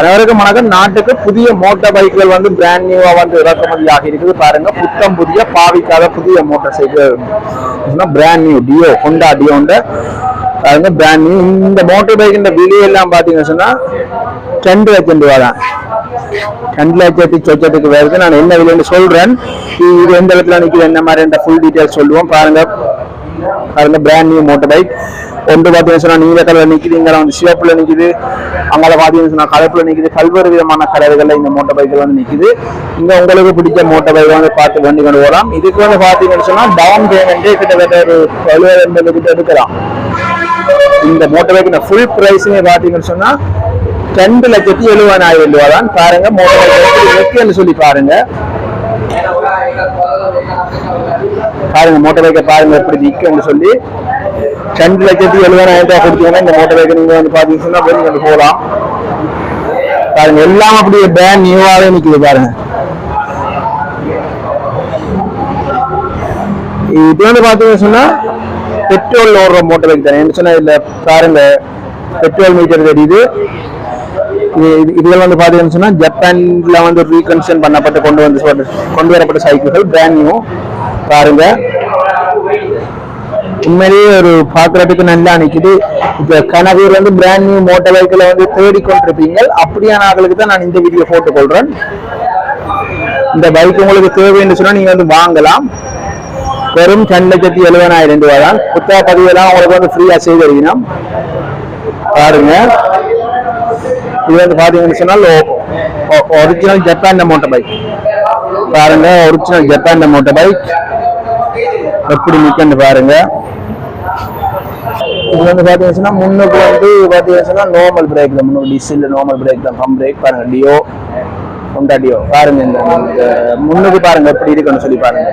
அனைவருக்கும் வணக்கம். நாட்டுக்கு புதிய மோட்டார் பைக்குகள் வந்து பிராண்ட் நியூவா வந்து இறக்குமதி ஆகி இருக்குது. பாருங்க, புத்தம் புதிய பாவிக்காத புதிய motorcycle brand new Dio, Honda டியோண்ட பாருங்க பிராண்ட் நியூ. இந்த மோட்டார் பைக் இந்த விலையெல்லாம் பாத்தீங்கன்னு சொன்னா 2 லட்சம் ரூபா தான். 2 லட்சத்தி சொச்சத்துக்கு வருது. நான் என்ன விலைன்னு சொல்றேன். இது எந்த இடத்துல நிக்குது, என்ன மாதிரி ஃபுல் டீடைல்ஸ் சொல்லுவோம். பாருங்க பிராண்ட் நியூ மோட்டார் பைக். ஒன்று பார்த்தீங்கன்னா நீல கலர் நிற்குது, இங்கே வந்து சிவப்புல நிற்குது, அங்கே பார்த்தீங்கன்னா கலப்புல நிற்குது. பல்வேறு விதமான கலர்களில் இந்த மோட்டார் பைக்கில் வந்து நிற்குது. இங்கே உங்களுக்கு பிடிச்ச மோட்டார் பைக் வந்து பார்த்து வண்டி கொண்டு போகலாம். இதுக்கு வந்து பார்த்தீங்கன்னு சொன்னால் டவுன் பேமெண்ட்டே கிட்டத்தட்ட ஒரு 70-80 கிட்ட எடுக்கலாம். இந்த மோட்டார் பைக் ஃபுல் ப்ரைஸுமே பார்த்தீங்கன்னு சொன்னால் 2,70,000 ரூபா தான். பாருங்க மோட்டார் பைக் நிற்குன்னு சொல்லி பாருங்க. பாருங்க மோட்டார் பைக்கை பாருங்க எப்படி நிற்குன்னு சொல்லி 2,70,000 ரூபா கொடுத்தீங்கன்னா இந்த மோட்டார் பைக்கை நீங்க வந்து பாத்தீங்கன்னா வெளியே வந்து போகலாம். பாருங்க எல்லாம் அப்படியே பிராண்ட் நியூவாவே நிக்குது. பாருங்க இது வந்து பாத்தீங்கன்னு சொன்னா பெட்ரோல் ஓடுற மோட்டார் பைக் தானே சொன்னா. இதுல பாருங்க பெட்ரோல் மீட்டர் தெரியுது. இதுல வந்து பாத்தீங்கன்னு சொன்னா ஜப்பான்ல வந்து ரீகன்ஸ்ட்ரக்ஷன் பண்ணப்பட்டு கொண்டு வரப்பட்ட சைக்கிள்கள் பிராண்ட் நியூ. பாருங்க உண்மையிலேயே ஒரு பாக்குறதுக்கு நல்லா நிக்குது. இப்ப கனவீர் வந்து பிராண்ட் நியூ மோட்டார் பைக்கில் வந்து தேடிக்கொண்டிருப்பீங்க. அப்படியான ஆளுக்கு தான் நான் இந்த வீடியோ போட்டுக் கொள்றேன். இந்த பைக் உங்களுக்கு தேவைன்னு சொன்னா நீங்க வந்து வாங்கலாம். வெறும் 2,70,000 ரூபா தான். புத்தக பதிவெல்லாம் உங்களுக்கு வந்து ஃப்ரீயா செய்து தருவீங்க. பாருங்க இது வந்து பாத்தீங்கன்னு சொன்னால் ஒரிஜினல் ஜப்பான் மோட்டார் பைக். பாருங்க ஒரிஜினல் ஜப்பான் மோட்டார் பைக் எப்படி நிற்கன்னு பாருங்க. இது வந்து பாத்தீங்கன்னா முன்னுக்கு வந்து பாத்தீங்கன்னா நார்மல் பிரேக் தான். முன்னுக்கு டிசில் நார்மல் பிரேக் தான், பம்ப் பிரேக். பாருங்க டியோ, ஹோண்டா டியோ. பாருங்க இந்த முன்னுக்கு பாருங்க எப்படி இருக்குன்னு சொல்லி பாருங்க.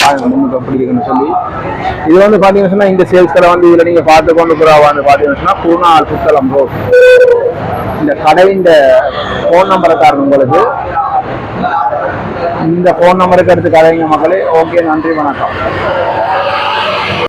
பாருங்க முன்னுக்கு எப்படி இருக்குன்னு சொல்லி. இது வந்து பாத்தீங்கன்னா இந்த சேல்ஸ் கடை வந்து இதுல நீங்க பார்த்து கொண்டு போறவா வந்து பாத்தீங்கன்னா பூனார் புத்தளம் ரோட். இந்த கடையின் போன் நம்பரை காரணம் உங்களுக்கு. இந்த போன் நம்பருக்கு எடுத்து கடைங்க மக்களே. ஓகே, நன்றி, வணக்கம்.